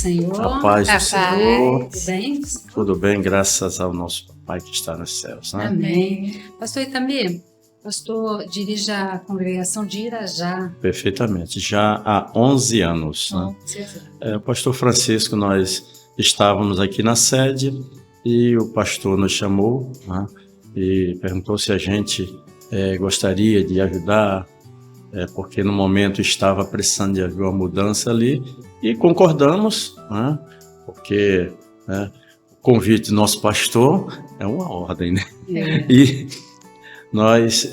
Senhor. A paz do Senhor. Tudo bem? Tudo bem, graças ao nosso Pai que está nos céus. Né? Amém. Pastor Itamir, pastor dirige a congregação de Irajá. Perfeitamente, já há 11 anos. Né? O pastor Francisco, nós estávamos aqui na sede e o pastor nos chamou, né? E perguntou se a gente gostaria de ajudar, porque no momento estava precisando de haver uma mudança ali, e concordamos, né? Porque o convite do nosso pastor é uma ordem, né? E nós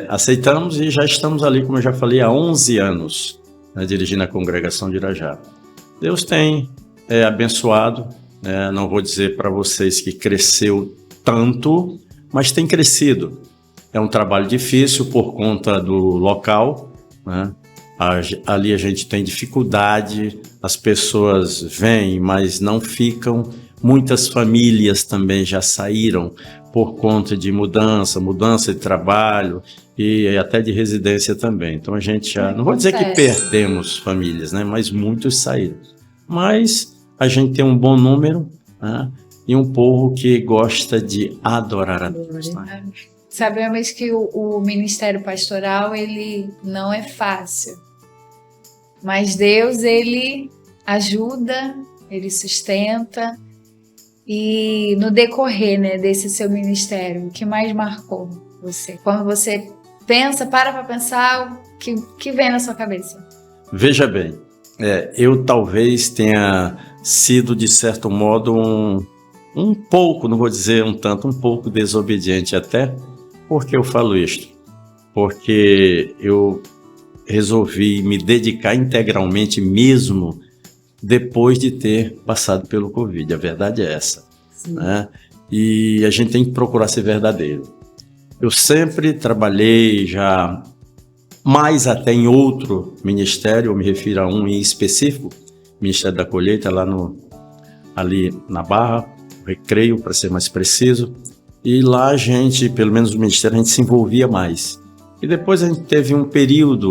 aceitamos e já estamos ali, como eu já falei, há 11 anos, né, dirigindo a congregação de Irajá. Deus tem abençoado, não vou dizer para vocês que cresceu tanto, mas tem crescido. É um trabalho difícil por conta do local, né? Ali a gente tem dificuldade, as pessoas vêm, mas não ficam. Muitas famílias também já saíram por conta de mudança de trabalho e até de residência também. Então a gente já, não vou dizer que perdemos famílias, né? Mas muitos saíram. Mas a gente tem um bom número, né? E um povo que gosta de adorar a Deus. Né? Sabemos que o ministério pastoral, ele não é fácil. Mas Deus, ele ajuda, ele sustenta. E no decorrer, né, desse seu ministério, o que mais marcou você? Quando você pensa, para pensar, o que vem na sua cabeça? Veja bem, eu talvez tenha sido, de certo modo, um pouco, não vou dizer um tanto, um pouco desobediente até. Por que eu falo isto? Porque eu resolvi me dedicar integralmente mesmo depois de ter passado pelo Covid. A verdade é essa. Né? E a gente tem que procurar ser verdadeiro. Eu sempre trabalhei já mais até em outro ministério, eu me refiro a um em específico, Ministério da Colheita, ali na Barra, Recreio, para ser mais preciso. E lá a gente, pelo menos no ministério, a gente se envolvia mais. E depois a gente teve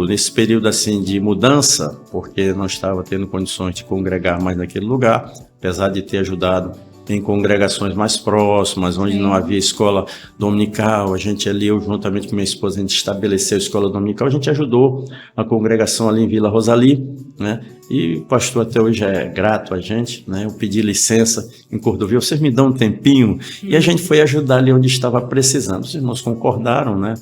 nesse período assim de mudança, porque não estava tendo condições de congregar mais naquele lugar, apesar de ter ajudado em congregações mais próximas, onde não havia escola dominical. A gente ali, eu juntamente com minha esposa, a gente estabeleceu a escola dominical, a gente ajudou a congregação ali em Vila Rosali, né? E o pastor até hoje é grato a gente, né? Eu pedi licença em Cordovil, vocês me dão um tempinho? E a gente foi ajudar ali onde estava precisando. Os irmãos concordaram, né?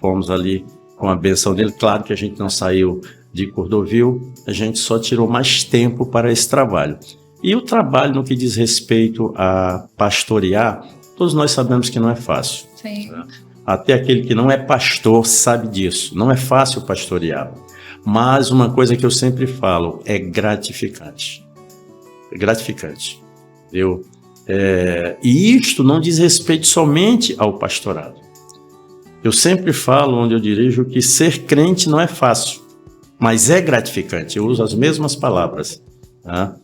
Fomos ali com a benção dele. Claro que a gente não saiu de Cordovil, a gente só tirou mais tempo para esse trabalho. E o trabalho no que diz respeito a pastorear, todos nós sabemos que não é fácil. Sim. Até aquele que não é pastor sabe disso. Não é fácil pastorear. Mas uma coisa que eu sempre falo é gratificante. É gratificante. Entendeu? E isto não diz respeito somente ao pastorado. Eu sempre falo, onde eu dirijo, que ser crente não é fácil, mas é gratificante. Eu uso as mesmas palavras, tá?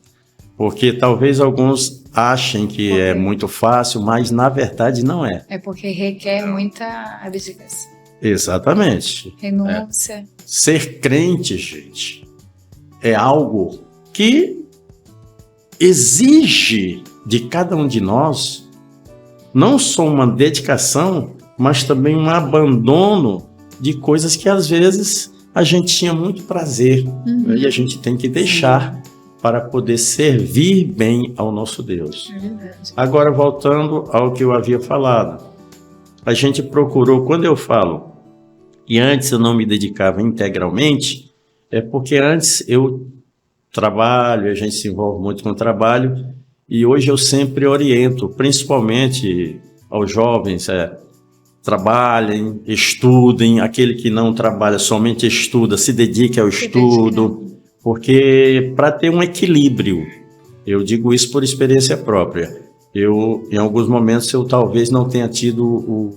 Porque talvez alguns achem que é muito fácil, mas na verdade não é. É porque requer muita abdicação. Exatamente. Renúncia. Ser crente, gente, é algo que exige de cada um de nós não só uma dedicação, mas também um abandono de coisas que às vezes a gente tinha muito prazer, né? E a gente tem que deixar para poder servir bem ao nosso Deus. Agora, voltando ao que eu havia falado, a gente procurou, quando eu falo que antes eu não me dedicava integralmente, é porque antes eu trabalho, a gente se envolve muito com o trabalho, e hoje eu sempre oriento, principalmente aos jovens, trabalhem, estudem, aquele que não trabalha, somente estuda, se dedique ao estudo, porque para ter um equilíbrio, eu digo isso por experiência própria, em alguns momentos eu talvez não tenha tido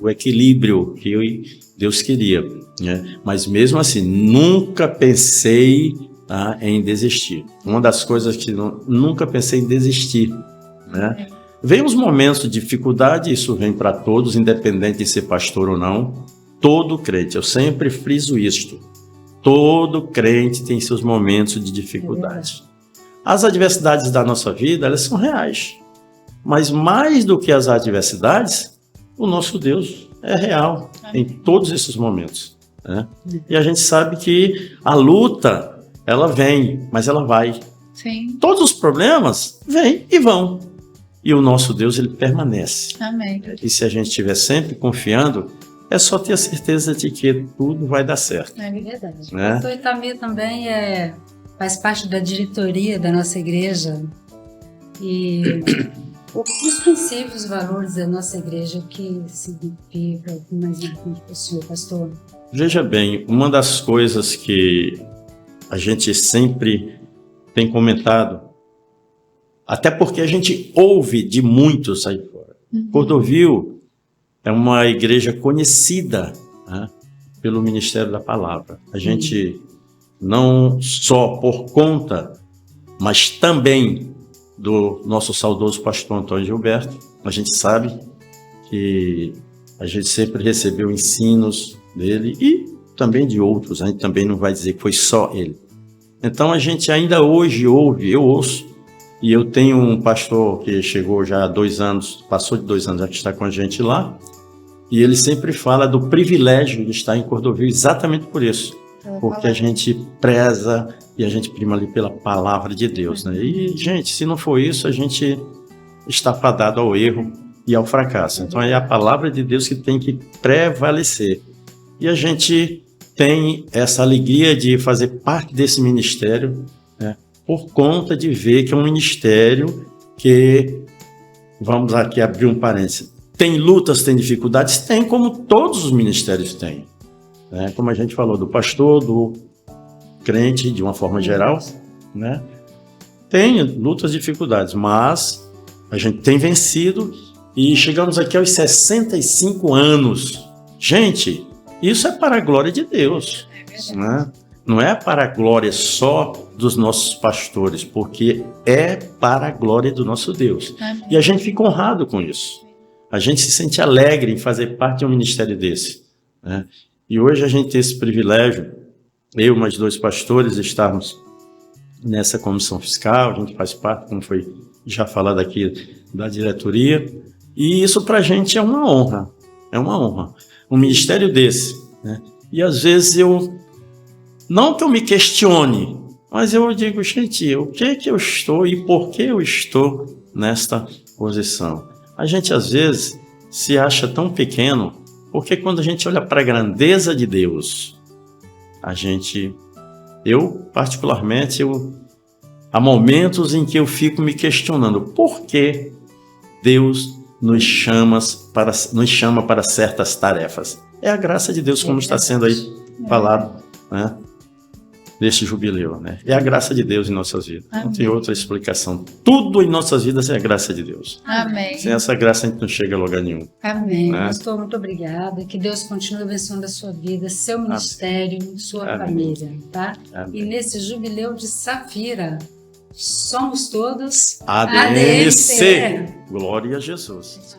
o equilíbrio que Deus queria, né? Mas mesmo assim, nunca pensei em desistir. Uma das coisas que nunca pensei em desistir, né? Vem uns momentos de dificuldade, isso vem para todos, independente de ser pastor ou não. Todo crente, eu sempre friso isto, todo crente tem seus momentos de dificuldade. As adversidades da nossa vida, elas são reais. Mas mais do que as adversidades, o nosso Deus é real em todos esses momentos, né? E a gente sabe que a luta, ela vem, mas ela vai. Sim. Todos os problemas vêm e vão. E o nosso Deus, ele permanece. Amém. E se a gente estiver sempre confiando, é só ter a certeza de que tudo vai dar certo. É verdade. Né? O pastor Itamir também faz parte da diretoria da nossa igreja. E os princípios, valores da nossa igreja, o que significa, o que mais importante para o senhor, pastor? Veja bem, uma das coisas que a gente sempre tem comentado, até porque a gente ouve de muitos aí fora. Cordovil é uma igreja conhecida, né, pelo Ministério da Palavra. A gente não só por conta, mas também do nosso saudoso pastor Antônio Gilberto, a gente sabe que a gente sempre recebeu ensinos dele e também de outros, a gente também não vai dizer que foi só ele. Então a gente ainda hoje ouve, eu ouço, e eu tenho um pastor que chegou já há 2 anos, passou de 2 anos, já que está com a gente lá, e ele sempre fala do privilégio de estar em Cordovil exatamente por isso, porque a gente preza e a gente prima ali pela palavra de Deus, né? E, gente, se não for isso, a gente está fadado ao erro e ao fracasso. Então é a palavra de Deus que tem que prevalecer. E a gente tem essa alegria de fazer parte desse ministério, né, por conta de ver que é um ministério que, vamos aqui abrir um parênteses, tem lutas, tem dificuldades? Tem, como todos os ministérios têm. Né? Como a gente falou do pastor, do crente, de uma forma geral, né? Tem lutas, dificuldades, mas a gente tem vencido e chegamos aqui aos 65 anos. Gente, isso é para a glória de Deus, né? Não é para a glória só dos nossos pastores, porque é para a glória do nosso Deus. Amém. E a gente fica honrado com isso. A gente se sente alegre em fazer parte de um ministério desse, né? E hoje a gente tem esse privilégio, eu e mais 2 pastores, estarmos nessa comissão fiscal, a gente faz parte, como foi já falado aqui, da diretoria, e isso para a gente é uma honra, um ministério desse, né? E às vezes não que eu me questione, mas eu digo, gente, o que eu estou e por que eu estou nesta posição? A gente às vezes se acha tão pequeno, porque quando a gente olha para a grandeza de Deus, eu particularmente, há momentos em que eu fico me questionando por que Deus nos chama para certas tarefas. É a graça de Deus, como está sendo aí falado, né, neste jubileu, né? É a graça de Deus em nossas vidas. Amém. Não tem outra explicação. Tudo em nossas vidas é a graça de Deus. Amém. Sem essa graça a gente não chega a lugar nenhum. Amém. Né? Pastor, muito obrigada. Que Deus continue abençoando a sua vida, seu ministério, sua Amém. família, tá? Amém. E nesse jubileu de Safira, somos todos ADMC. Glória a Jesus.